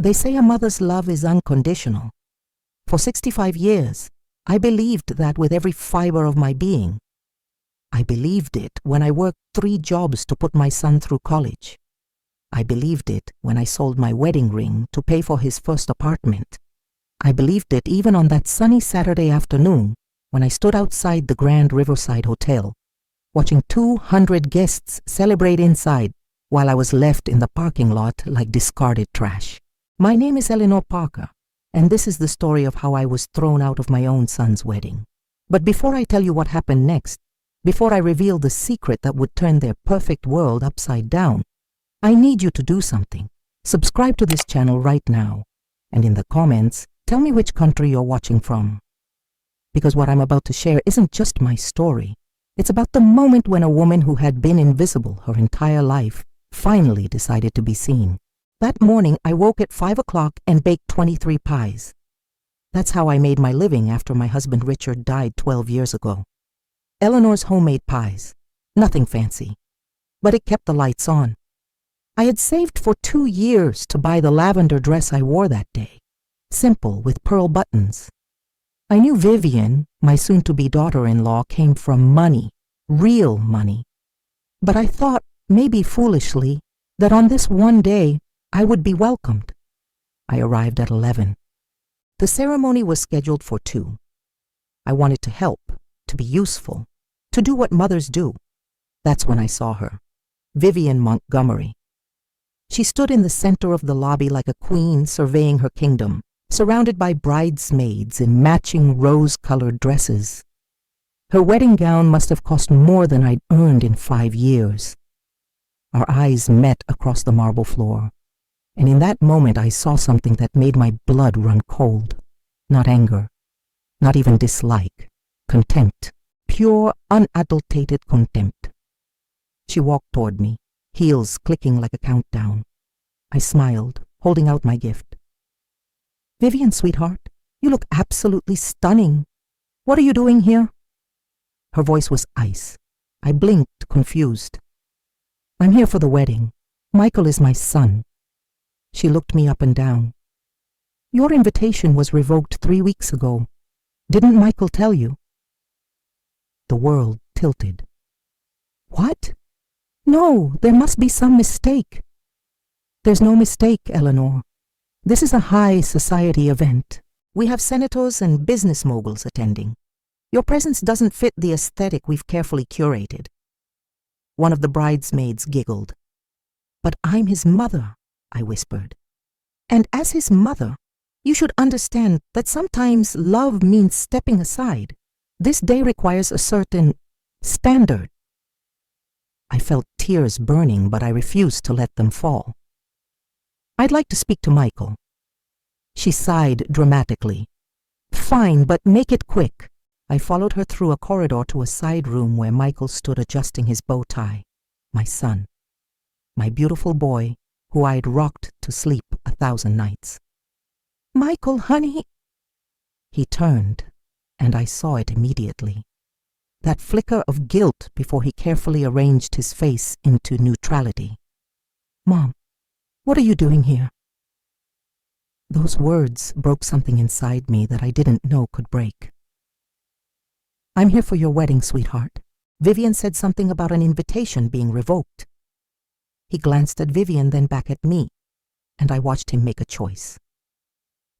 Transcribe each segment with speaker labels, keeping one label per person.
Speaker 1: They say a mother's love is unconditional. For 65 years, I believed that with every fiber of my being. I believed it when I worked 3 jobs to put my son through college. I believed it when I sold my wedding ring to pay for his first apartment. I believed it even on that sunny Saturday afternoon when I stood outside the Grand Riverside Hotel, watching 200 guests celebrate inside while I was left in the parking lot like discarded trash. My name is Eleanor Parker, and this is the story of how I was thrown out of my own son's wedding. But before I tell you what happened next, before I reveal the secret that would turn their perfect world upside down, I need you to do something. Subscribe to this channel right now, and in the comments, tell me which country you're watching from. Because what I'm about to share isn't just my story. It's about the moment when a woman who had been invisible her entire life finally decided to be seen. That morning, I woke at 5 o'clock and baked 23 pies. That's how I made my living after my husband Richard died 12 years ago. Eleanor's homemade pies. Nothing fancy. But it kept the lights on. I had saved for 2 years to buy the lavender dress I wore that day. Simple, with pearl buttons. I knew Vivian, my soon-to-be daughter-in-law, came from money, real money. But I thought, maybe foolishly, that on this one day, I would be welcomed. I arrived at 11. The ceremony was scheduled for 2. I wanted to help, to be useful, to do what mothers do. That's when I saw her, Vivian Montgomery. She stood in the center of the lobby like a queen surveying her kingdom, surrounded by bridesmaids in matching rose-colored dresses. Her wedding gown must have cost more than I'd earned in 5 years. Our eyes met across the marble floor, and in that moment I saw something that made my blood run cold. Not anger, not even dislike, contempt, pure, unadulterated contempt. She walked toward me, heels clicking like a countdown. I smiled, holding out my gift. "Vivian, sweetheart, you look absolutely stunning. What are you doing here?" Her voice was ice. I blinked, confused. "I'm here for the wedding. Michael is my son." She looked me up and down. "Your invitation was revoked 3 weeks ago. Didn't Michael tell you?" The world tilted. "What? No, there must be some mistake." "There's no mistake, Eleanor. This is a high society event. We have senators and business moguls attending. Your presence doesn't fit the aesthetic we've carefully curated." One of the bridesmaids giggled. "But I'm his mother," I whispered. "And as his mother, you should understand that sometimes love means stepping aside. This day requires a certain standard." I felt tears burning, but I refused to let them fall. "I'd like to speak to Michael." She sighed dramatically. "Fine, but make it quick." I followed her through a corridor to a side room where Michael stood adjusting his bow tie. My son. My beautiful boy, who I'd rocked to sleep 1,000 nights. "Michael, honey." He turned, and I saw it immediately. That flicker of guilt before he carefully arranged his face into neutrality. "Mom, what are you doing here?" Those words broke something inside me that I didn't know could break. "I'm here for your wedding, sweetheart. Vivian said something about an invitation being revoked." He glanced at Vivian, then back at me, and I watched him make a choice.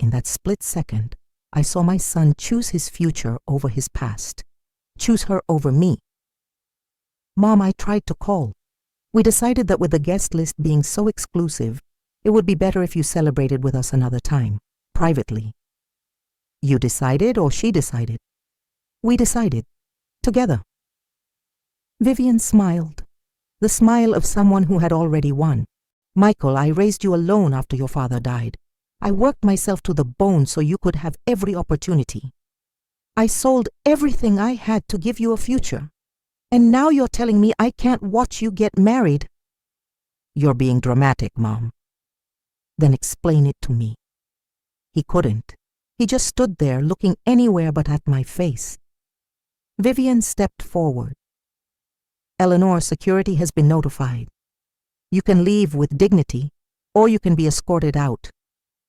Speaker 1: In that split second, I saw my son choose his future over his past, choose her over me. "Mom, I tried to call. We decided that with the guest list being so exclusive, it would be better if you celebrated with us another time, privately." "You decided or she decided?" "We decided. Together." Vivian smiled, the smile of someone who had already won. "Michael, I raised you alone after your father died. I worked myself to the bone so you could have every opportunity. I sold everything I had to give you a future. And now you're telling me I can't watch you get married." "You're being dramatic, Mom." "Then explain it to me." He couldn't. He just stood there looking anywhere but at my face. Vivian stepped forward. "Eleanor, security has been notified. You can leave with dignity, or you can be escorted out.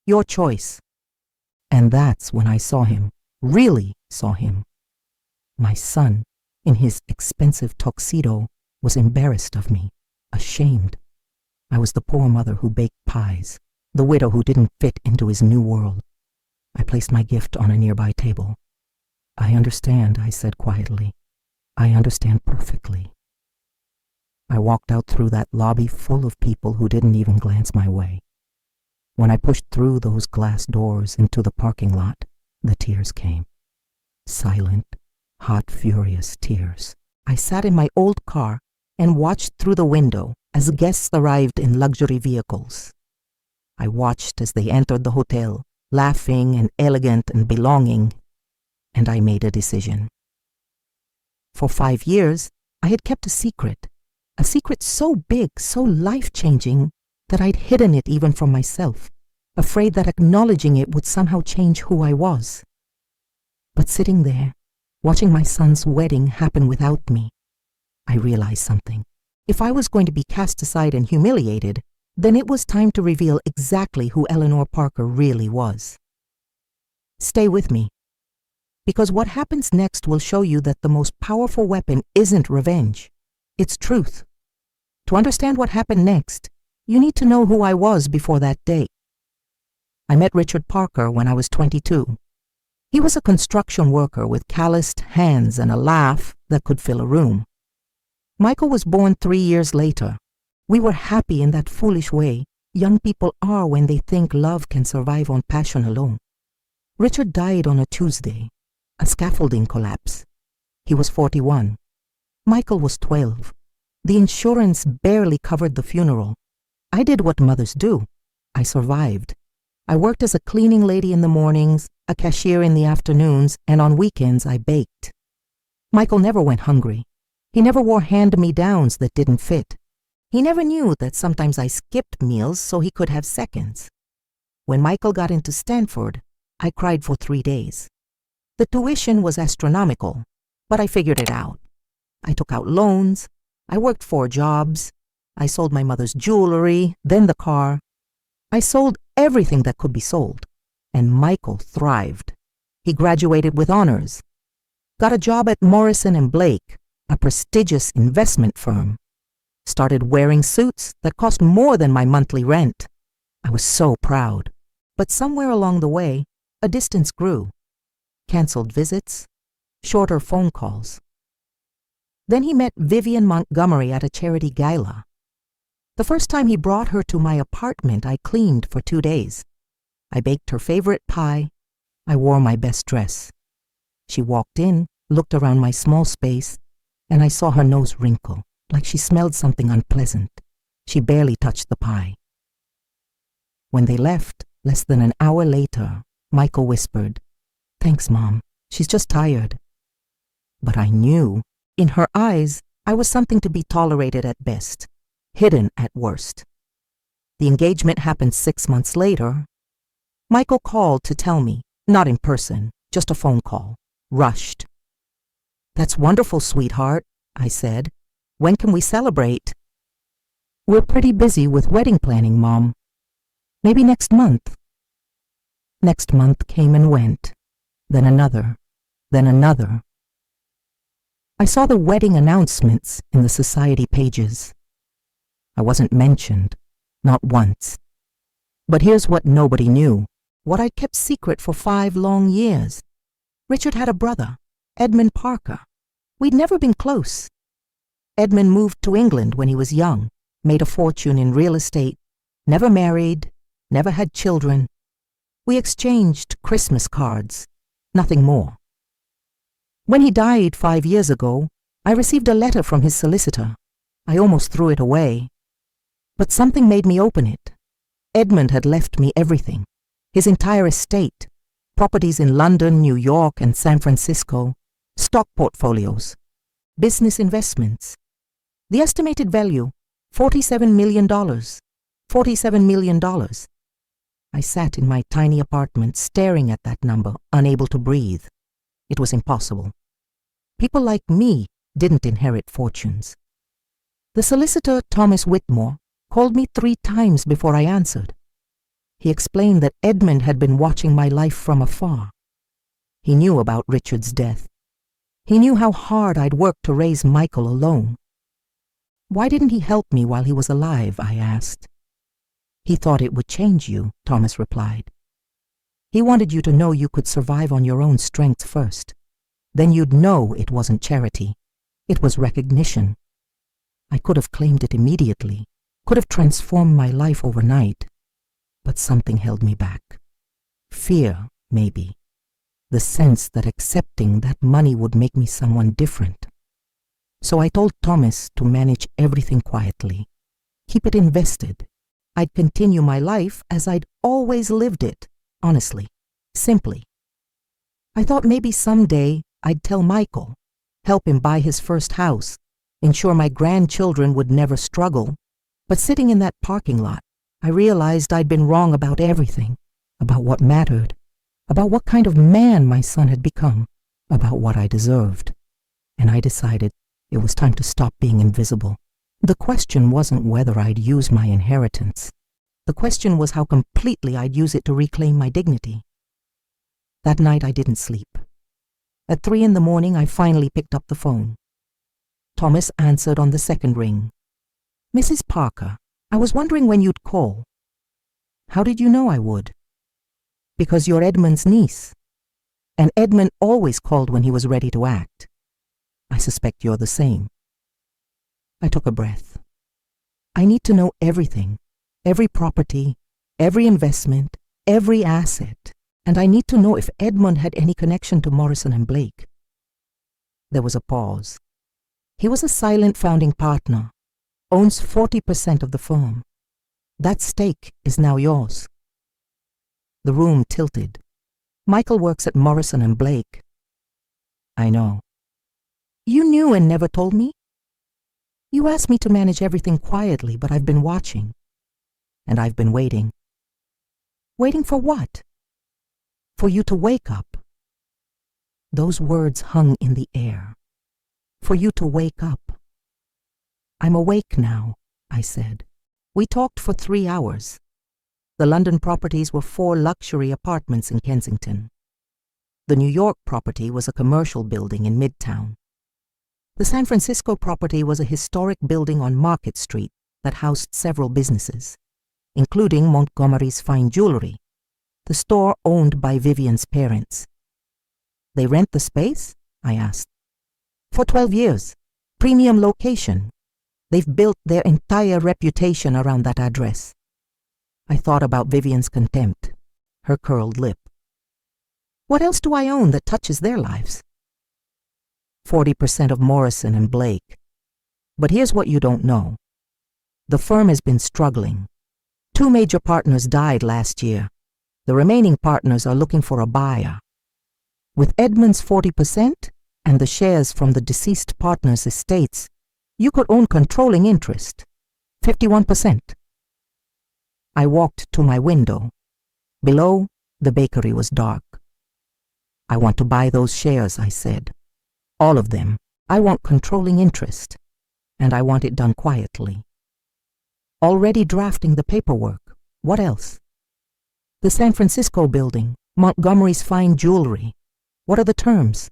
Speaker 1: Your choice. And that's when I saw him, really saw him. My son, in his expensive tuxedo, was embarrassed of me, ashamed. I was the poor mother who baked pies, the widow who didn't fit into his new world. I placed my gift on a nearby table. I understand, I said quietly. I understand perfectly. I walked out through that lobby full of people who didn't even glance my way. When I pushed through those glass doors into the parking lot, the tears came. Silent, hot, furious tears. I sat in my old car and watched through the window as guests arrived in luxury vehicles. I watched as they entered the hotel, laughing and elegant and belonging, and I made a decision. For 5 years, I had kept a secret so big, so life-changing, that I'd hidden it even from myself, afraid that acknowledging it would somehow change who I was. But sitting there, watching my son's wedding happen without me, I realized something. If I was going to be cast aside and humiliated, then it was time to reveal exactly who Eleanor Parker really was. Stay with me, because what happens next will show you that the most powerful weapon isn't revenge, it's truth. To understand what happened next, you need to know who I was before that day. I met Richard Parker when I was 22. He was a construction worker with calloused hands and a laugh that could fill a room. Michael was born 3 years later. We were happy in that foolish way young people are when they think love can survive on passion alone. Richard died on a Tuesday, a scaffolding collapse. He was 41. Michael was 12. The insurance barely covered the funeral. I did what mothers do. I survived. I worked as a cleaning lady in the mornings, a cashier in the afternoons, and on weekends I baked. Michael never went hungry. He never wore hand-me-downs that didn't fit. He never knew that sometimes I skipped meals so he could have seconds. When Michael got into Stanford, I cried for 3 days. The tuition was astronomical, but I figured it out. I took out loans. I worked 4 jobs. I sold my mother's jewelry, then the car. I sold everything that could be sold, and Michael thrived. He graduated with honors, got a job at Morrison & Blake, a prestigious investment firm, started wearing suits that cost more than my monthly rent. I was so proud. But somewhere along the way, a distance grew. Canceled visits, shorter phone calls. Then he met Vivian Montgomery at a charity gala. The first time he brought her to my apartment, I cleaned for 2 days. I baked her favorite pie. I wore my best dress. She walked in, looked around my small space, and I saw her nose wrinkle, like she smelled something unpleasant. She barely touched the pie. When they left, less than an hour later, Michael whispered, "Thanks, Mom. She's just tired." But I knew, in her eyes, I was something to be tolerated at best, hidden at worst. The engagement happened 6 months later. Michael called to tell me, not in person, just a phone call, rushed. "That's wonderful, sweetheart," I said. "When can we celebrate?" "We're pretty busy with wedding planning, Mom. Maybe next month." Next month came and went, then another, then another. I saw the wedding announcements in the society pages. I wasn't mentioned, not once. But here's what nobody knew, what I'd kept secret for 5 long years. Richard had a brother, Edmund Parker. We'd never been close. Edmund moved to England when he was young, made a fortune in real estate, never married, never had children. We exchanged Christmas cards, nothing more. When he died 5 years ago, I received a letter from his solicitor. I almost threw it away. But something made me open it. Edmund had left me everything, his entire estate, properties in London, New York, and San Francisco, stock portfolios, business investments. The estimated value, $47 million. $47 million. I sat in my tiny apartment staring at that number, unable to breathe. It was impossible. People like me didn't inherit fortunes. The solicitor, Thomas Whitmore, called me 3 times before I answered. He explained that Edmund had been watching my life from afar. He knew about Richard's death. He knew how hard I'd worked to raise Michael alone. Why didn't he help me while he was alive? I asked. He thought it would change you, Thomas replied. He wanted you to know you could survive on your own strength first. Then you'd know it wasn't charity. It was recognition. I could have claimed it immediately, could have transformed my life overnight, but something held me back. Fear, maybe. The sense that accepting that money would make me someone different. So I told Thomas to manage everything quietly, keep it invested. I'd continue my life as I'd always lived it, honestly, simply. I thought maybe someday I'd tell Michael, help him buy his first house, ensure my grandchildren would never struggle. But sitting in that parking lot, I realized I'd been wrong about everything, about what mattered, about what kind of man my son had become, about what I deserved. And I decided it was time to stop being invisible. The question wasn't whether I'd use my inheritance. The question was how completely I'd use it to reclaim my dignity. That night I didn't sleep. At 3 a.m, I finally picked up the phone. Thomas answered on the second ring. Mrs. Parker, I was wondering when you'd call. How did you know I would? Because you're Edmund's niece. And Edmund always called when he was ready to act. I suspect you're the same. I took a breath. I need to know everything, every property, every investment, every asset, and I need to know if Edmund had any connection to Morrison and Blake. There was a pause. He was a silent founding partner, owns 40% of the firm. That stake is now yours. The room tilted. Michael works at Morrison and Blake. I know. You knew and never told me? You asked me to manage everything quietly, but I've been watching. And I've been waiting. Waiting for what? For you to wake up. Those words hung in the air. For you to wake up. I'm awake now, I said. We talked for 3 hours. The London properties were 4 luxury apartments in Kensington. The New York property was a commercial building in Midtown. The San Francisco property was a historic building on Market Street that housed several businesses, including Montgomery's Fine Jewelry, the store owned by Vivian's parents. They rent the space? I asked. For 12 years. Premium location. They've built their entire reputation around that address. I thought about Vivian's contempt, her curled lip. What else do I own that touches their lives? 40% of Morrison and Blake. But here's what you don't know. The firm has been struggling. 2 major partners died last year. The remaining partners are looking for a buyer. With Edmund's 40% and the shares from the deceased partners' estates, you could own controlling interest, 51%. I walked to my window. Below, the bakery was dark. I want to buy those shares, I said. All of them. I want controlling interest, and I want it done quietly. Already drafting the paperwork. What else? The San Francisco building, Montgomery's Fine Jewelry. What are the terms?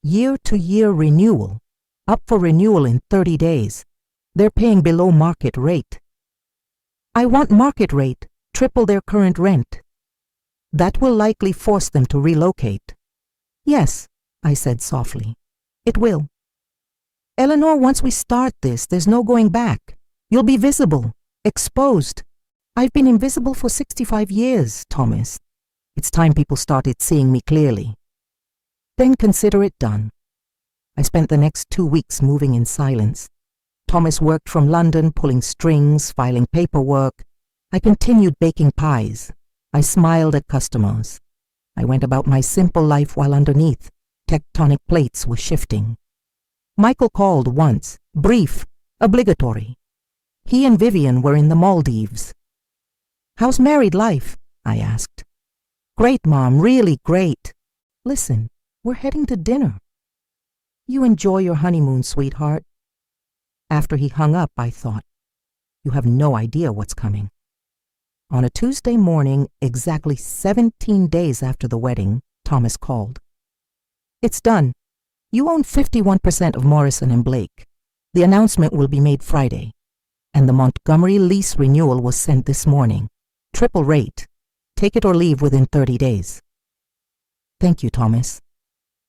Speaker 1: Year-to-year renewal. Up for renewal in 30 days. They're paying below market rate. I want market rate, triple their current rent. That will likely force them to relocate. Yes, I said softly. It will. Eleanor, once we start this, there's no going back. You'll be visible, exposed. I've been invisible for 65 years, Thomas. It's time people started seeing me clearly. Then consider it done. I spent the next 2 weeks moving in silence. Thomas worked from London, pulling strings, filing paperwork. I continued baking pies. I smiled at customers. I went about my simple life while underneath, tectonic plates were shifting. Michael called once, brief, obligatory. He and Vivian were in the Maldives. How's married life? I asked. Great, Mom, really great. Listen, we're heading to dinner. You enjoy your honeymoon, sweetheart. After he hung up, I thought, you have no idea what's coming. On a Tuesday morning, exactly 17 days after the wedding, Thomas called. "It's done. You own 51% of Morrison and Blake. The announcement will be made Friday, and the Montgomery lease renewal was sent this morning. Triple rate. Take it or leave within 30 days. Thank you, Thomas.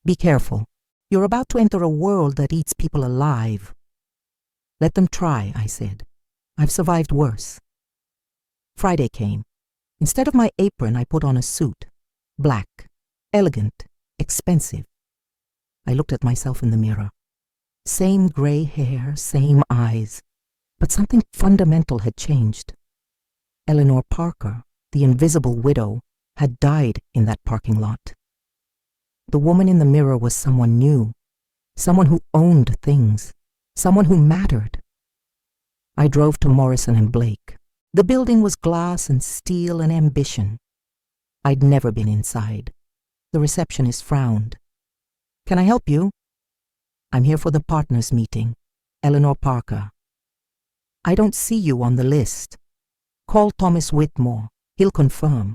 Speaker 1: Be careful. You're about to enter a world that eats people alive." "Let them try," I said. "I've survived worse." Friday came. Instead of my apron, I put on a suit. Black, elegant, expensive. I looked at myself in the mirror. Same gray hair, same eyes, but something fundamental had changed. Eleanor Parker, the invisible widow, had died in that parking lot. The woman in the mirror was someone new, someone who owned things, someone who mattered. I drove to Morrison and Blake. The building was glass and steel and ambition. I'd never been inside. The receptionist frowned. "Can I help you?" "I'm here for the partners meeting. Eleanor Parker." "I don't see you on the list. Call Thomas Whitmore. He'll confirm."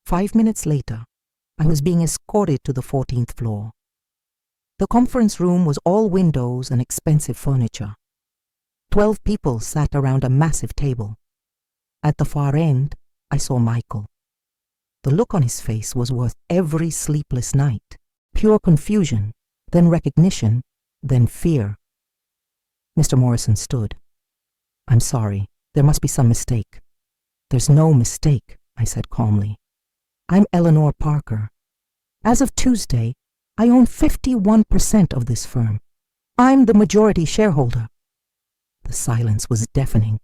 Speaker 1: 5 minutes later, I was being escorted to the 14th floor. The conference room was all windows and expensive furniture. 12 people sat around a massive table. At the far end, I saw Michael. The look on his face was worth every sleepless night. Pure confusion, then recognition, then fear. Mr. Morrison stood. "I'm sorry. There must be some mistake." "There's no mistake," I said calmly. "I'm Eleanor Parker. As of Tuesday, I own 51% of this firm. I'm the majority shareholder." The silence was deafening.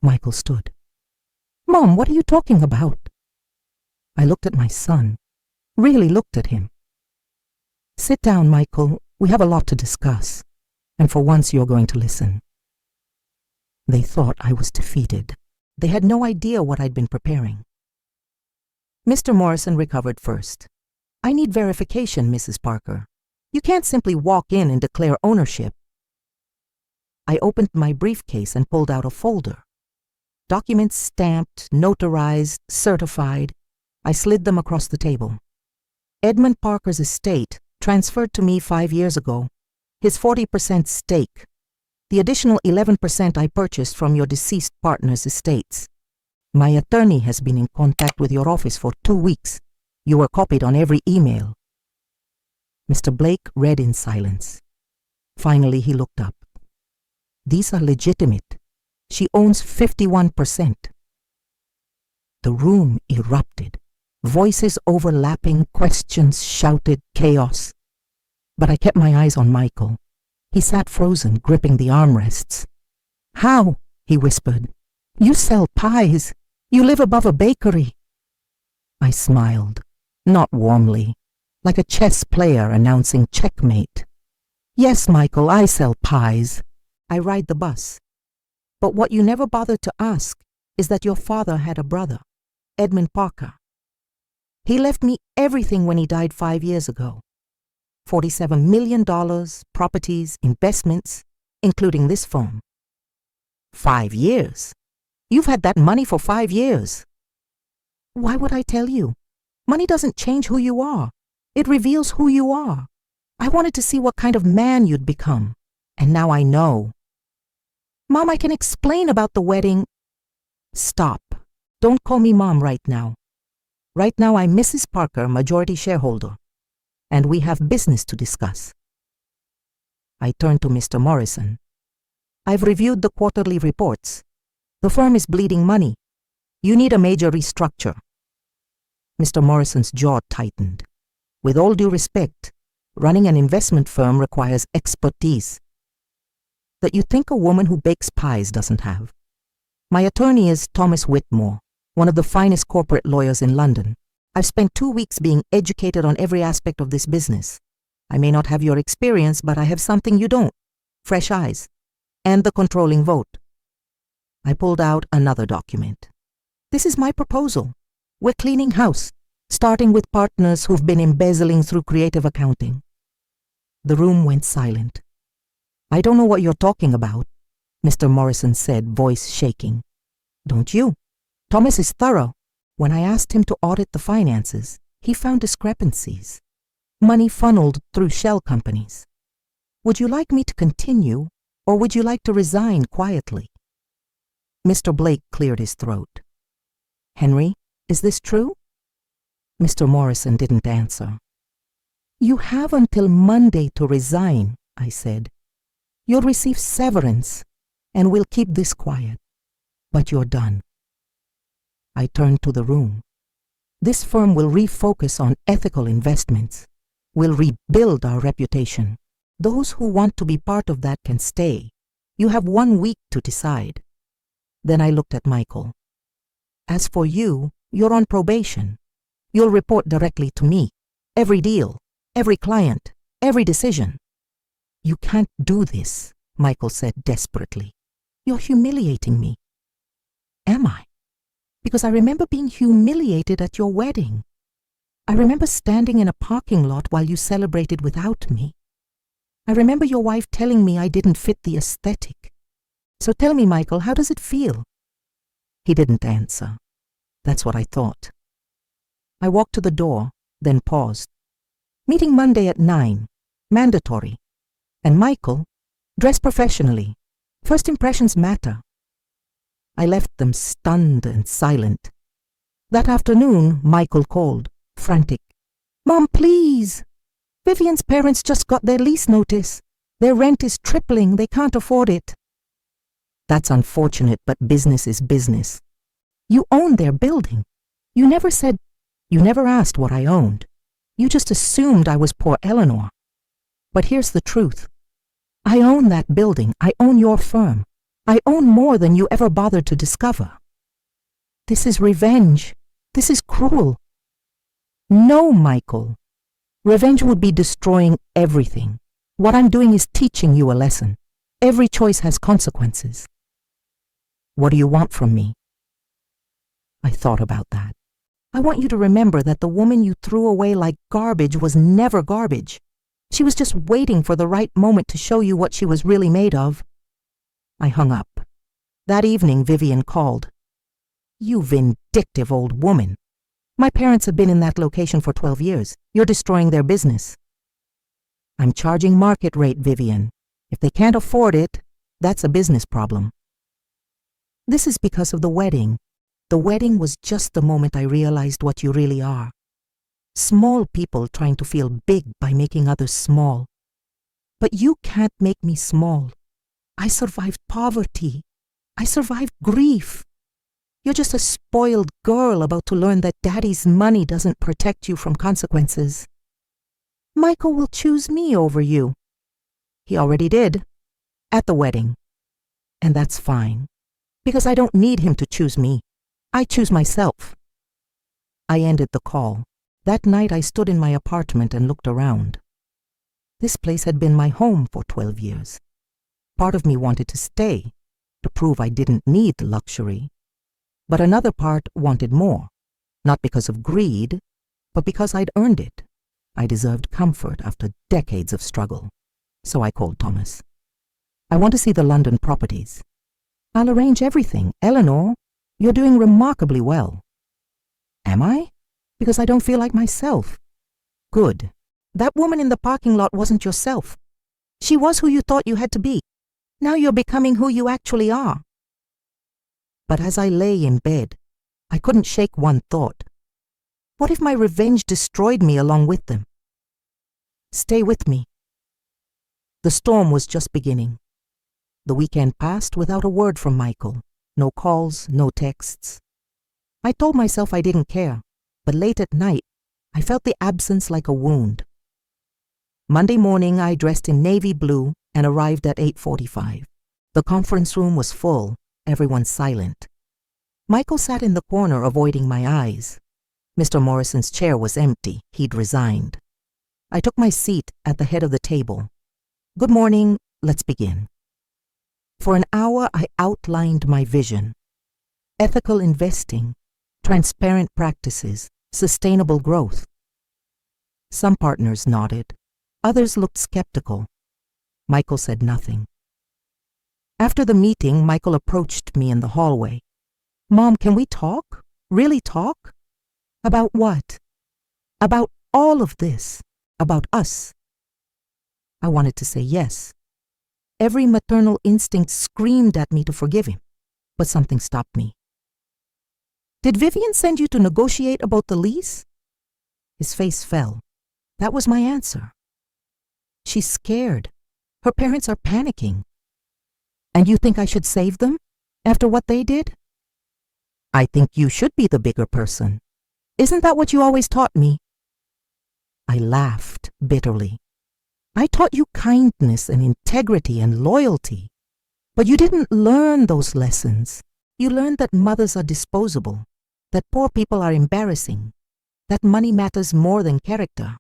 Speaker 1: Michael stood. "Mom, what are you talking about?" I looked at my son, really looked at him. "Sit down, Michael. We have a lot to discuss, and for once you're going to listen." They thought I was defeated. They had no idea what I'd been preparing. Mr. Morrison recovered first. "I need verification, Mrs. Parker. You can't simply walk in and declare ownership." I opened my briefcase and pulled out a folder. Documents stamped, notarized, certified. I slid them across the table. Edmund Parker's estate transferred to me 5 years ago. His 40% stake. The additional 11% I purchased from your deceased partner's estates. My attorney has been in contact with your office for 2 weeks. You were copied on every email. Mr. Blake read in silence. Finally, he looked up. "These are legitimate. She owns 51%. The room erupted. Voices overlapping, questions shouted, chaos. But I kept my eyes on Michael. He sat frozen, gripping the armrests. "How?" he whispered. "You sell pies. You live above a bakery." I smiled, not warmly, like a chess player announcing checkmate. "Yes, Michael, I sell pies. I ride the bus. But what you never bothered to ask is that your father had a brother, Edmund Parker. He left me everything when he died 5 years ago. $47 million, properties, investments, including this phone." 5 years? You've had that money for 5 years. "Why would I tell you? Money doesn't change who you are. It reveals who you are. I wanted to see what kind of man you'd become, and now I know." "Mom, I can explain about the wedding." "Stop. Don't call me Mom right now. Right now I'm Mrs. Parker, majority shareholder, and we have business to discuss." I turned to Mr. Morrison. "I've reviewed the quarterly reports. The firm is bleeding money. You need a major restructure." Mr. Morrison's jaw tightened. "With all due respect, running an investment firm requires expertise that you think a woman who bakes pies doesn't have. My attorney is Thomas Whitmore, one of the finest corporate lawyers in London. I've spent 2 weeks being educated on every aspect of this business. I may not have your experience, but I have something you don't. Fresh eyes. And the controlling vote." I pulled out another document. "This is my proposal. We're cleaning house, starting with partners who've been embezzling through creative accounting." The room went silent. "I don't know what you're talking about," Mr. Morrison said, voice shaking. "Don't you?" Thomas is thorough. When I asked him to audit the finances, he found discrepancies. Money funneled through shell companies. Would you like me to continue, or would you like to resign quietly? Mr. Blake cleared his throat. Henry, is this true? Mr. Morrison didn't answer. You have until Monday to resign, I said. You'll receive severance, and we'll keep this quiet. But you're done. I turned to the room. This firm will refocus on ethical investments. We'll rebuild our reputation. Those who want to be part of that can stay. You have 1 week to decide. Then I looked at Michael. As for you, you're on probation. You'll report directly to me. Every deal, every client, every decision. You can't do this, Michael said desperately. You're humiliating me. Am I? Because I remember being humiliated at your wedding. I remember standing in a parking lot while you celebrated without me. I remember your wife telling me I didn't fit the aesthetic. So tell me, Michael, how does it feel? He didn't answer. That's what I thought. I walked to the door, then paused. Meeting Monday at 9. Mandatory. And Michael, dress professionally. First impressions matter. I left them stunned and silent. That afternoon, Michael called, frantic. Mom, please! Vivian's parents just got their lease notice. Their rent is tripling. They can't afford it. That's unfortunate, but business is business. You own their building. You never asked what I owned. You just assumed I was poor Eleanor. But here's the truth. I own that building. I own your firm. I own more than you ever bothered to discover. This is revenge. This is cruel. No, Michael. Revenge would be destroying everything. What I'm doing is teaching you a lesson. Every choice has consequences. What do you want from me? I thought about that. I want you to remember that the woman you threw away like garbage was never garbage. She was just waiting for the right moment to show you what she was really made of. I hung up. That evening, Vivian called. You vindictive old woman. My parents have been in that location for 12 years. You're destroying their business. I'm charging market rate, Vivian. If they can't afford it, that's a business problem. This is because of the wedding. The wedding was just the moment I realized what you really are. Small people trying to feel big by making others small. But you can't make me small. I survived poverty. I survived grief. You're just a spoiled girl about to learn that daddy's money doesn't protect you from consequences. Michael will choose me over you. He already did. At the wedding. And that's fine. Because I don't need him to choose me. I choose myself. I ended the call. That night I stood in my apartment and looked around. This place had been my home for 12 years. Part of me wanted to stay, to prove I didn't need luxury. But another part wanted more, not because of greed, but because I'd earned it. I deserved comfort after decades of struggle. So I called Thomas. I want to see the London properties. I'll arrange everything. Eleanor, you're doing remarkably well. Am I? Because I don't feel like myself. Good. That woman in the parking lot wasn't yourself. She was who you thought you had to be. Now you're becoming who you actually are. But as I lay in bed, I couldn't shake one thought. What if my revenge destroyed me along with them? Stay with me. The storm was just beginning. The weekend passed without a word from Michael. No calls, no texts. I told myself I didn't care, but late at night, I felt the absence like a wound. Monday morning, I dressed in navy blue and arrived at 8:45. The conference room was full, everyone silent. Michael sat in the corner avoiding my eyes. Mr. Morrison's chair was empty. He'd resigned. I took my seat at the head of the table. Good morning, let's begin. For an hour, I outlined my vision. Ethical investing, transparent practices, sustainable growth. Some partners nodded. Others looked skeptical. Michael said nothing. After the meeting, Michael approached me in the hallway. Mom, can we talk? Really talk? About what? About all of this. About us. I wanted to say yes. Every maternal instinct screamed at me to forgive him, but something stopped me. Did Vivian send you to negotiate about the lease? His face fell. That was my answer. She's scared. Her parents are panicking. And you think I should save them after what they did? I think you should be the bigger person. Isn't that what you always taught me? I laughed bitterly. I taught you kindness and integrity and loyalty, but you didn't learn those lessons. You learned that mothers are disposable, that poor people are embarrassing, that money matters more than character.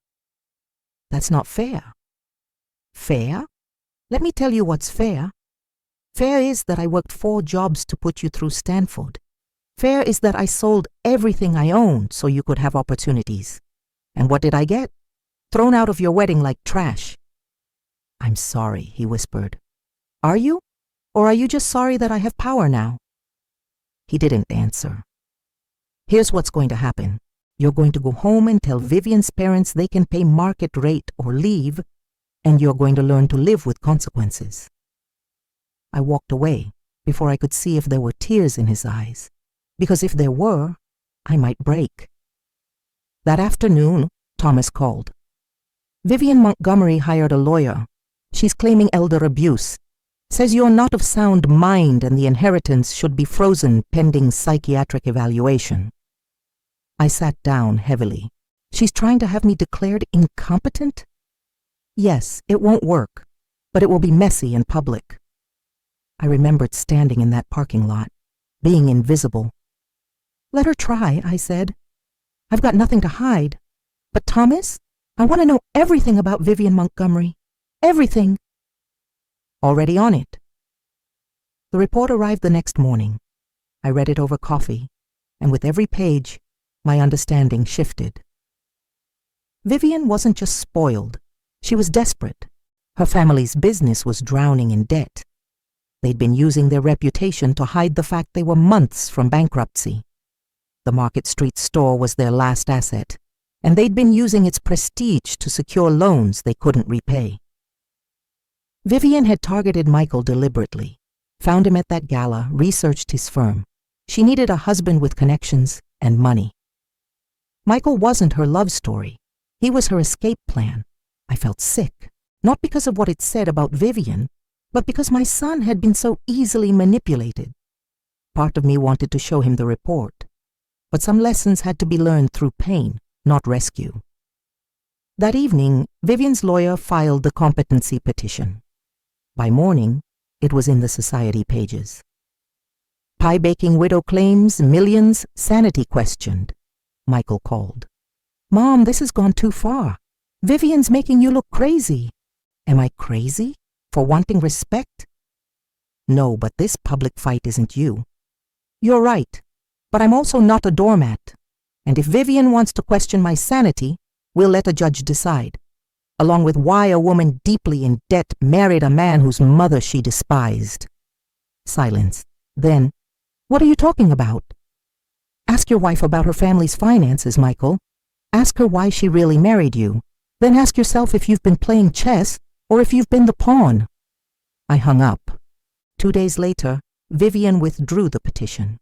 Speaker 1: That's not fair. Fair? Let me tell you what's fair. Fair is that I worked 4 jobs to put you through Stanford. Fair is that I sold everything I owned so you could have opportunities. And what did I get? Thrown out of your wedding like trash. I'm sorry, he whispered. Are you? Or are you just sorry that I have power now? He didn't answer. Here's what's going to happen. You're going to go home and tell Vivian's parents they can pay market rate or leave, and you're going to learn to live with consequences. I walked away before I could see if there were tears in his eyes, because if there were, I might break. That afternoon, Thomas called. Vivian Montgomery hired a lawyer. She's claiming elder abuse. Says you're not of sound mind and the inheritance should be frozen pending psychiatric evaluation. I sat down heavily. She's trying to have me declared incompetent? Yes, it won't work, but it will be messy in public. I remembered standing in that parking lot, being invisible. Let her try, I said. I've got nothing to hide. But Thomas, I want to know everything about Vivian Montgomery. Everything. Already on it. The report arrived the next morning. I read it over coffee, and with every page, my understanding shifted. Vivian wasn't just spoiled. She was desperate. Her family's business was drowning in debt. They'd been using their reputation to hide the fact they were months from bankruptcy. The Market Street store was their last asset, and they'd been using its prestige to secure loans they couldn't repay. Vivian had targeted Michael deliberately, found him at that gala, researched his firm. She needed a husband with connections and money. Michael wasn't her love story. He was her escape plan. I felt sick, not because of what it said about Vivian, but because my son had been so easily manipulated. Part of me wanted to show him the report, but some lessons had to be learned through pain, not rescue. That evening, Vivian's lawyer filed the competency petition. By morning, it was in the society pages. Pie-baking widow claims millions, sanity questioned. Michael called. Mom, this has gone too far. Vivian's making you look crazy. Am I crazy? For wanting respect? No, but this public fight isn't you. You're right, but I'm also not a doormat. And if Vivian wants to question my sanity, we'll let a judge decide, along with why a woman deeply in debt married a man whose mother she despised. Silence. Then, what are you talking about? Ask your wife about her family's finances, Michael. Ask her why she really married you. Then ask yourself if you've been playing chess or if you've been the pawn. I hung up. 2 days later, Vivian withdrew the petition.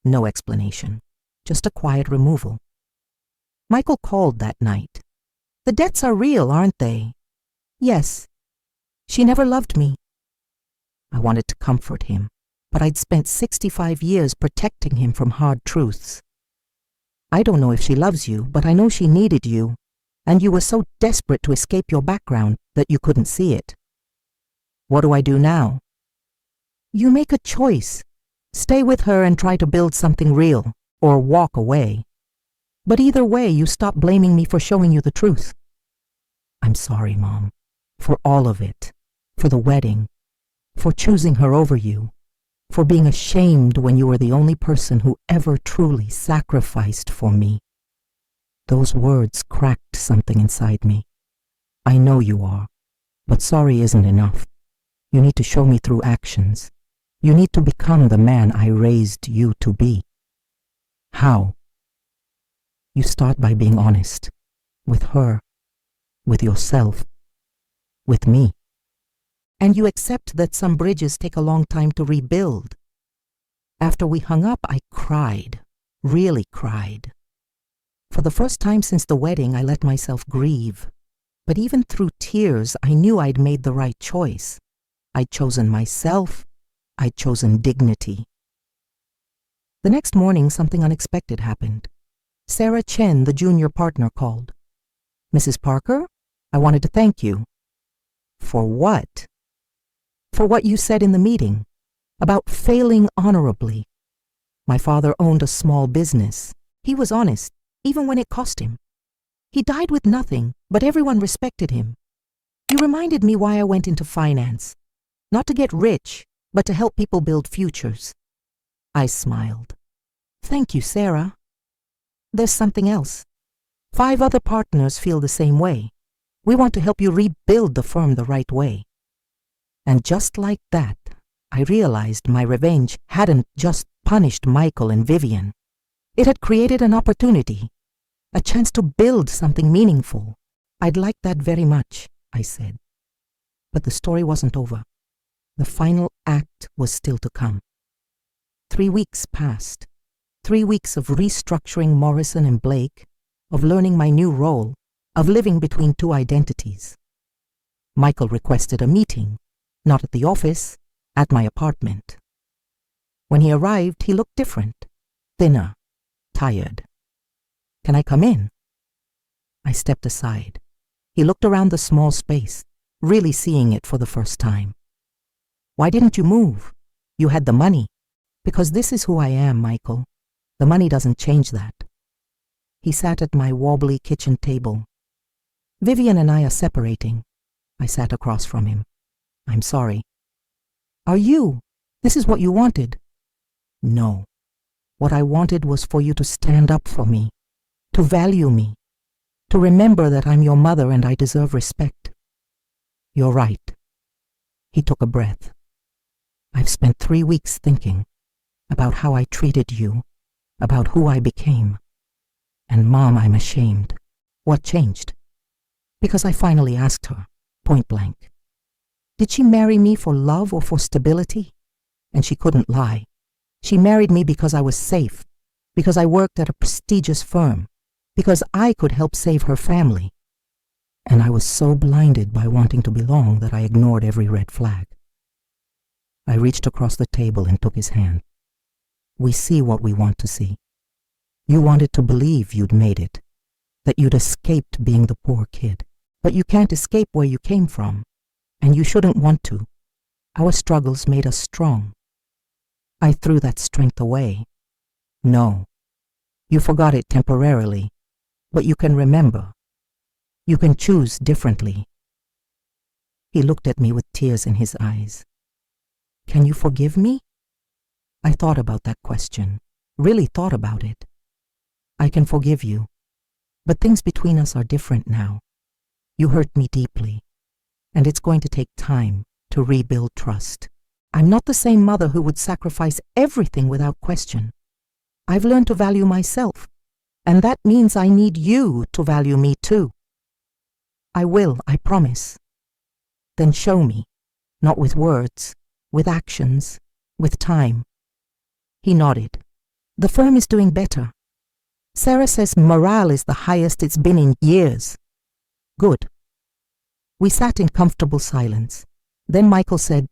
Speaker 1: No explanation, just a quiet removal. Michael called that night. The debts are real, aren't they? Yes. She never loved me. I wanted to comfort him, but I'd spent 65 years protecting him from hard truths. I don't know if she loves you, but I know she needed you, and you were so desperate to escape your background that you couldn't see it. What do I do now? You make a choice. Stay with her and try to build something real, or walk away. But either way, you stop blaming me for showing you the truth. I'm sorry, Mom, for all of it, for the wedding, for choosing her over you, for being ashamed when you were the only person who ever truly sacrificed for me. Those words cracked something inside me. I know you are, but sorry isn't enough. You need to show me through actions. You need to become the man I raised you to be. How? You start by being honest. With her. With yourself. With me. And you accept that some bridges take a long time to rebuild. After we hung up, I cried. Really cried. For the first time since the wedding, I let myself grieve. But even through tears, I knew I'd made the right choice. I'd chosen myself. I'd chosen dignity. The next morning, something unexpected happened. Sarah Chen, the junior partner, called. "Mrs. Parker, I wanted to thank you." "For what?" "For what you said in the meeting, about failing honorably. My father owned a small business. He was honest, even when it cost him. He died with nothing, but everyone respected him. You reminded me why I went into finance. Not to get rich, but to help people build futures." I smiled. "Thank you, Sarah. There's something else. 5 other partners feel the same way. We want to help you rebuild the firm the right way." And just like that, I realized my revenge hadn't just punished Michael and Vivian. It had created an opportunity, a chance to build something meaningful. "I'd like that very much," I said. But the story wasn't over. The final act was still to come. 3 weeks passed. 3 weeks of restructuring Morrison and Blake, of learning my new role, of living between 2 identities. Michael requested a meeting, not at the office, at my apartment. When he arrived, he looked different, thinner, tired. "Can I come in?" I stepped aside. He looked around the small space, really seeing it for the first time. "Why didn't you move? You had the money." "Because this is who I am, Michael. The money doesn't change that." He sat at my wobbly kitchen table. "Vivian and I are separating." I sat across from him. "I'm sorry." "Are you? This is what you wanted." "No. What I wanted was for you to stand up for me, to value me, to remember that I'm your mother and I deserve respect." "You're right." He took a breath. "I've spent 3 weeks thinking about how I treated you, about who I became. And Mom, I'm ashamed." "What changed?" "Because I finally asked her, point blank. Did she marry me for love or for stability? And she couldn't lie. She married me because I was safe, because I worked at a prestigious firm, because I could help save her family. And I was so blinded by wanting to belong that I ignored every red flag." I reached across the table and took his hand. "We see what we want to see. You wanted to believe you'd made it, that you'd escaped being the poor kid. But you can't escape where you came from, and you shouldn't want to. Our struggles made us strong." I threw that strength away. "No, you forgot it temporarily, but you can remember. You can choose differently." He looked at me with tears in his eyes. "Can you forgive me?" I thought about that question, really thought about it. "I can forgive you, but things between us are different now. You hurt me deeply, and it's going to take time to rebuild trust. I'm not the same mother who would sacrifice everything without question. I've learned to value myself, and that means I need you to value me too." "I will, I promise." "Then show me, not with words, with actions, with time." He nodded. "The firm is doing better. Sarah says morale is the highest it's been in years." "Good." We sat in comfortable silence. Then Michael said,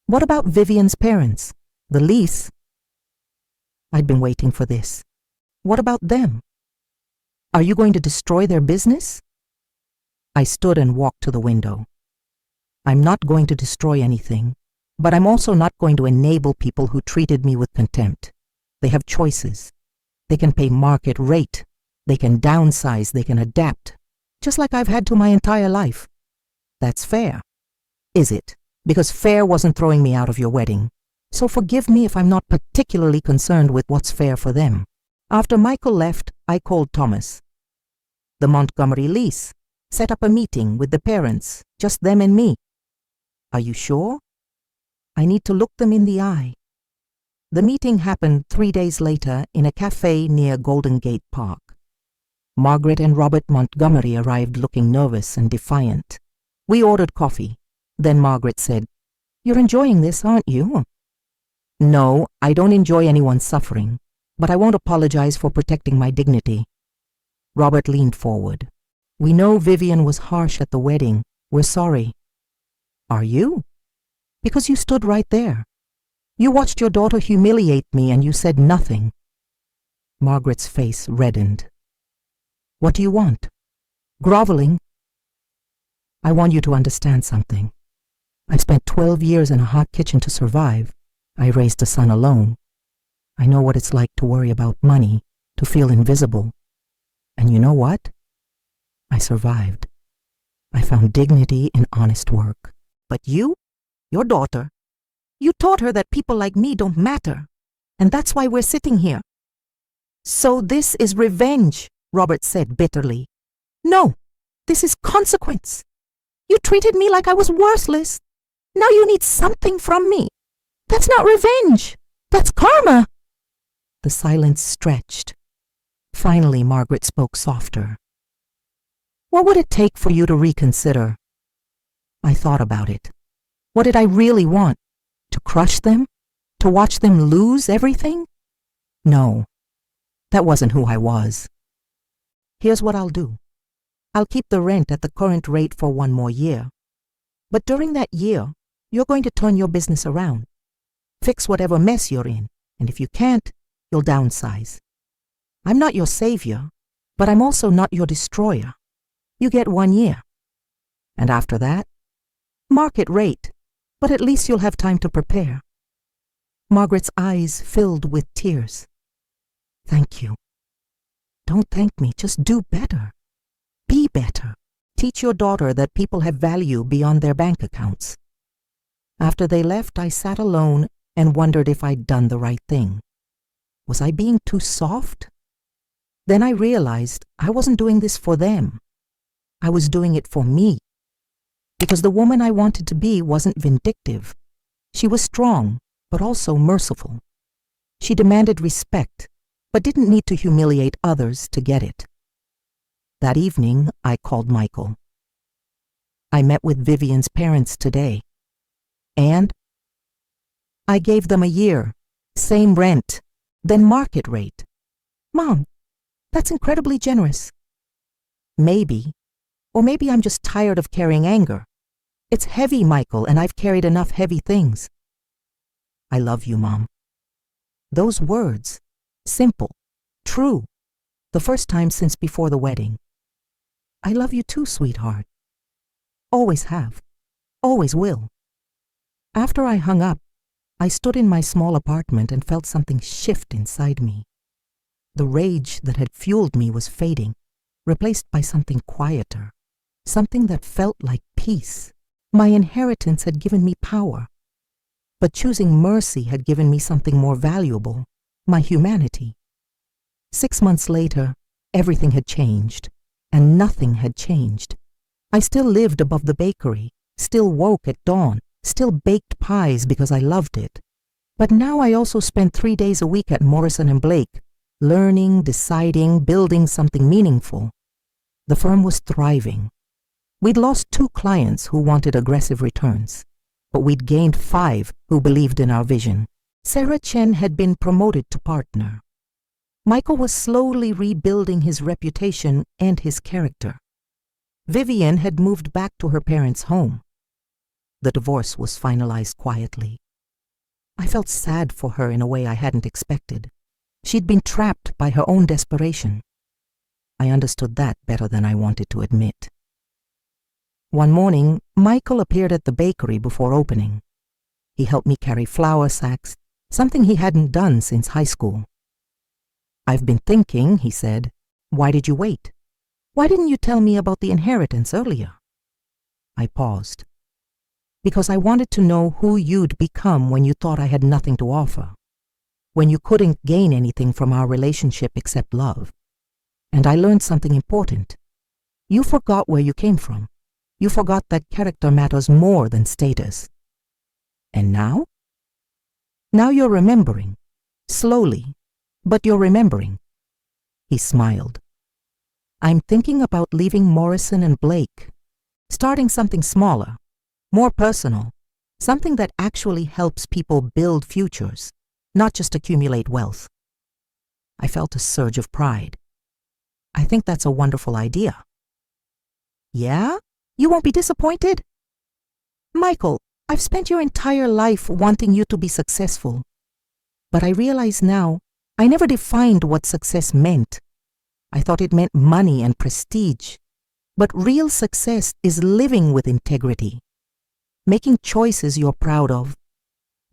Speaker 1: "What about Vivian's parents? The lease?" I'd been waiting for this. "What about them? Are you going to destroy their business?" I stood and walked to the window. "I'm not going to destroy anything, but I'm also not going to enable people who treated me with contempt. They have choices. They can pay market rate. They can downsize. They can adapt, just like I've had to my entire life. That's fair. Is it? Because fair wasn't throwing me out of your wedding. So forgive me if I'm not particularly concerned with what's fair for them." After Michael left, I called Thomas. "The Montgomery lease. Set up a meeting with the parents, just them and me." "Are you sure?" I need to look them in the eye. The meeting happened 3 days later in a cafe near Golden Gate Park. Margaret and Robert Montgomery arrived looking nervous and defiant. We ordered coffee. Then Margaret said, "You're enjoying this, aren't you?" "No, I don't enjoy anyone suffering, but I won't apologize for protecting my dignity." Robert leaned forward. "We know Vivian was harsh at the wedding. We're sorry." "Are you?" "Because you stood right there. You watched your daughter humiliate me and you said nothing." Margaret's face reddened. "What do you want? Groveling?" "I want you to understand something. I spent 12 years in a hot kitchen to survive. I raised a son alone. I know what it's like to worry about money, to feel invisible. And you know what? I survived. I found dignity in honest work. But you, your daughter, you taught her that people like me don't matter. And that's why we're sitting here." "So this is revenge," Robert said bitterly. "No, this is consequence. You treated me like I was worthless. Now you need something from me. That's not revenge. That's karma." The silence stretched. Finally, Margaret spoke softer. "What would it take for you to reconsider?" I thought about it. What did I really want? To crush them? To watch them lose everything? No, that wasn't who I was. "Here's what I'll do. I'll keep the rent at the current rate for 1 more year. But during that year, you're going to turn your business around. Fix whatever mess you're in, and if you can't, you'll downsize. I'm not your savior, but I'm also not your destroyer. You get 1 year. And after that, market rate, but at least you'll have time to prepare." Margaret's eyes filled with tears. "Thank you." "Don't thank me, just do better. Be better. Teach your daughter that people have value beyond their bank accounts." After they left, I sat alone and wondered if I'd done the right thing. Was I being too soft? Then I realized I wasn't doing this for them. I was doing it for me. Because the woman I wanted to be wasn't vindictive. She was strong, but also merciful. She demanded respect, but didn't need to humiliate others to get it. That evening, I called Michael. "I met with Vivian's parents today. And I gave them a year, same rent, then market rate." "Mom, that's incredibly generous." "Maybe. Or maybe I'm just tired of carrying anger. It's heavy, Michael, and I've carried enough heavy things." "I love you, Mom." Those words, simple, true, the first time since before the wedding. "I love you too, sweetheart. Always have. Always will." After I hung up, I stood in my small apartment and felt something shift inside me. The rage that had fueled me was fading, replaced by something quieter, something that felt like peace. My inheritance had given me power, but choosing mercy had given me something more valuable, my humanity. 6 months later, everything had changed, and nothing had changed. I still lived above the bakery, still woke at dawn, still baked pies because I loved it. But now I also spent 3 days a week at Morrison & Blake, learning, deciding, building something meaningful. The firm was thriving. We'd lost 2 clients who wanted aggressive returns, but we'd gained 5 who believed in our vision. Sarah Chen had been promoted to partner. Michael was slowly rebuilding his reputation and his character. Vivian had moved back to her parents' home. The divorce was finalized quietly. I felt sad for her in a way I hadn't expected. She'd been trapped by her own desperation. I understood that better than I wanted to admit. One morning, Michael appeared at the bakery before opening. He helped me carry flour sacks, something he hadn't done since high school. "I've been thinking," he said. "Why did you wait? Why didn't you tell me about the inheritance earlier?" I paused. "Because I wanted to know who you'd become when you thought I had nothing to offer, when you couldn't gain anything from our relationship except love. And I learned something important. You forgot where you came from. You forgot that character matters more than status." And now? Now you're remembering. Slowly, but you're remembering. He smiled. I'm thinking about leaving Morrison and Blake, starting something smaller, more personal, something that actually helps people build futures, not just accumulate wealth. I felt a surge of pride. I think that's a wonderful idea. Yeah? You won't be disappointed? Michael, I've spent your entire life wanting you to be successful. But I realize now, I never defined what success meant. I thought it meant money and prestige. But real success is living with integrity, making choices you're proud of,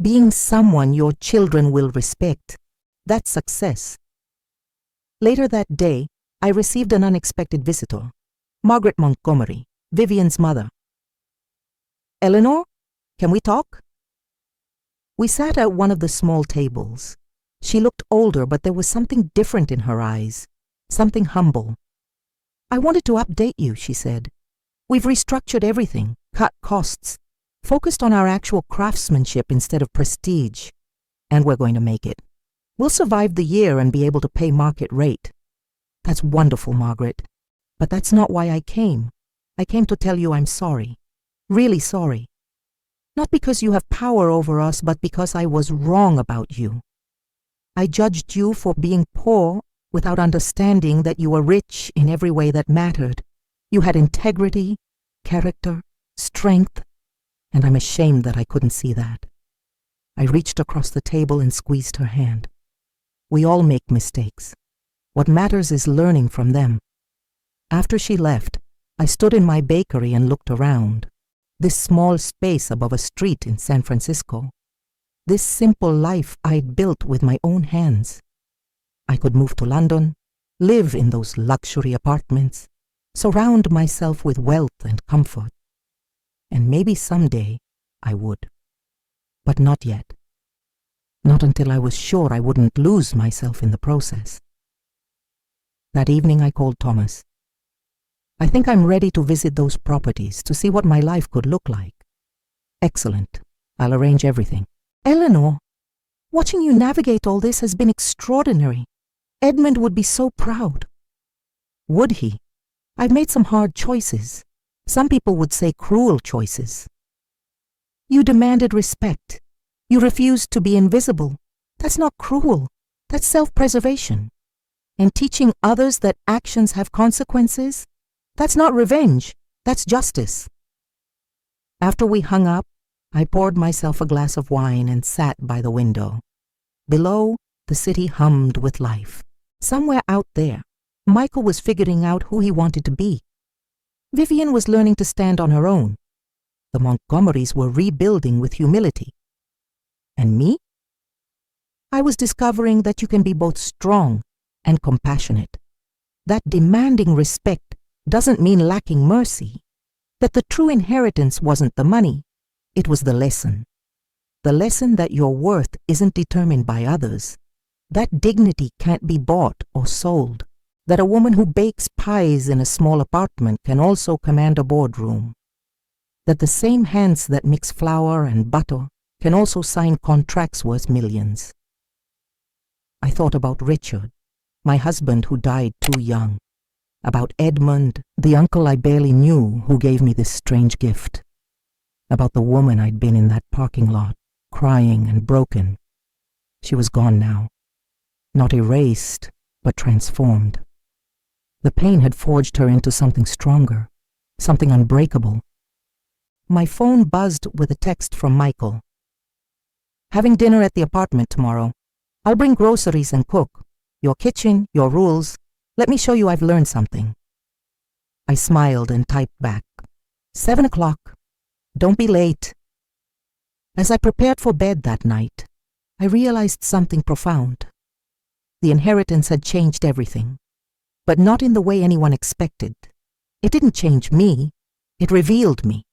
Speaker 1: being someone your children will respect. That's success. Later that day, I received an unexpected visitor, Margaret Montgomery, Vivian's mother. Eleanor, can we talk? We sat at one of the small tables. She looked older, but there was something different in her eyes, something humble. I wanted to update you, she said. We've restructured everything, cut costs, focused on our actual craftsmanship instead of prestige, and we're going to make it. We'll survive the year and be able to pay market rate. That's wonderful, Margaret. But that's not why I came. I came to tell you I'm sorry. Really sorry. Not because you have power over us, but because I was wrong about you. I judged you for being poor without understanding that you were rich in every way that mattered. You had integrity, character, strength, and I'm ashamed that I couldn't see that. I reached across the table and squeezed her hand. We all make mistakes. What matters is learning from them. After she left, I stood in my bakery and looked around. This small space above a street in San Francisco. This simple life I'd built with my own hands. I could move to London, live in those luxury apartments, surround myself with wealth and comfort. And maybe someday I would. But not yet. Not until I was sure I wouldn't lose myself in the process. That evening I called Thomas. I think I'm ready to visit those properties to see what my life could look like. Excellent. I'll arrange everything. Eleanor, watching you navigate all this has been extraordinary. Edmund would be so proud. Would he? I've made some hard choices. Some people would say cruel choices. You demanded respect. You refused to be invisible. That's not cruel. That's self-preservation. And teaching others that actions have consequences? That's not revenge. That's justice. After we hung up, I poured myself a glass of wine and sat by the window. Below, the city hummed with life. Somewhere out there, Michael was figuring out who he wanted to be. Vivian was learning to stand on her own. The Montgomerys were rebuilding with humility. And me? I was discovering that you can be both strong and compassionate. That demanding respect doesn't mean lacking mercy. That the true inheritance wasn't the money, it was the lesson. The lesson that your worth isn't determined by others. That dignity can't be bought or sold. That a woman who bakes pies in a small apartment can also command a boardroom. That the same hands that mix flour and butter can also sign contracts worth millions. I thought about Richard, my husband who died too young. About Edmund, the uncle I barely knew who gave me this strange gift. About the woman I'd been in that parking lot, crying and broken. She was gone now. Not erased, but transformed. The pain had forged her into something stronger, something unbreakable. My phone buzzed with a text from Michael. Having dinner at the apartment tomorrow. I'll bring groceries and cook. Your kitchen, your rules. Let me show you I've learned something. I smiled and typed back. 7 o'clock. Don't be late. As I prepared for bed that night, I realized something profound. The inheritance had changed everything, but not in the way anyone expected. It didn't change me. It revealed me.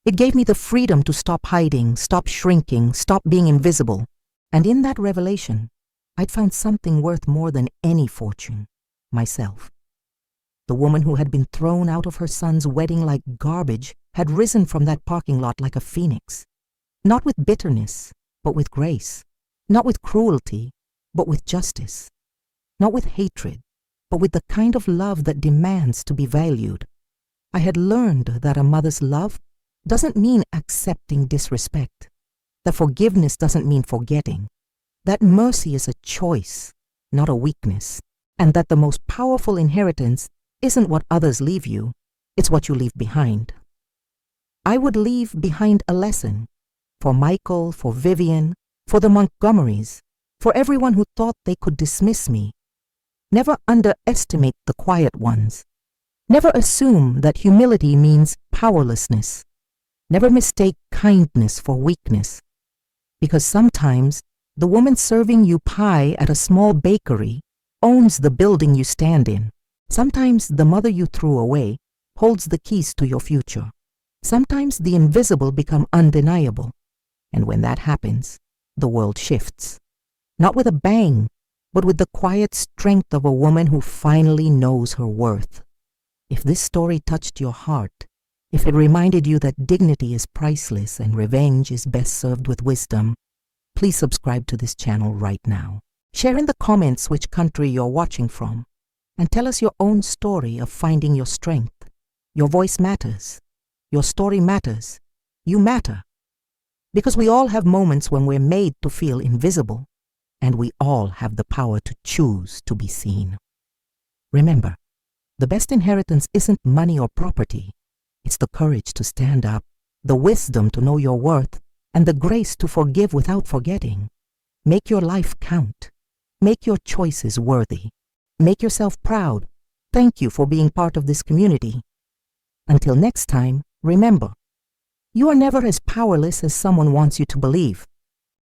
Speaker 1: It gave me the freedom to stop hiding, stop shrinking, stop being invisible. And in that revelation, I'd found something worth more than any fortune. Myself. The woman who had been thrown out of her son's wedding like garbage had risen from that parking lot like a phoenix. Not with bitterness, but with grace. Not with cruelty, but with justice. Not with hatred, but with the kind of love that demands to be valued. I had learned that a mother's love doesn't mean accepting disrespect, that forgiveness doesn't mean forgetting, that mercy is a choice, not a weakness, and that the most powerful inheritance isn't what others leave you, it's what you leave behind. I would leave behind a lesson for Michael, for Vivian, for the Montgomerys, for everyone who thought they could dismiss me. Never underestimate the quiet ones. Never assume that humility means powerlessness. Never mistake kindness for weakness. Because sometimes the woman serving you pie at a small bakery owns the building you stand in. Sometimes the mother you threw away holds the keys to your future. Sometimes the invisible become undeniable. And when that happens, the world shifts. Not with a bang, but with the quiet strength of a woman who finally knows her worth. If this story touched your heart, if it reminded you that dignity is priceless and revenge is best served with wisdom, please subscribe to this channel right now. Share in the comments which country you're watching from, and tell us your own story of finding your strength. Your voice matters. Your story matters. You matter. Because we all have moments when we're made to feel invisible, and we all have the power to choose to be seen. Remember, the best inheritance isn't money or property. It's the courage to stand up, the wisdom to know your worth, and the grace to forgive without forgetting. Make your life count. Make your choices worthy. Make yourself proud. Thank you for being part of this community. Until next time, remember, you are never as powerless as someone wants you to believe.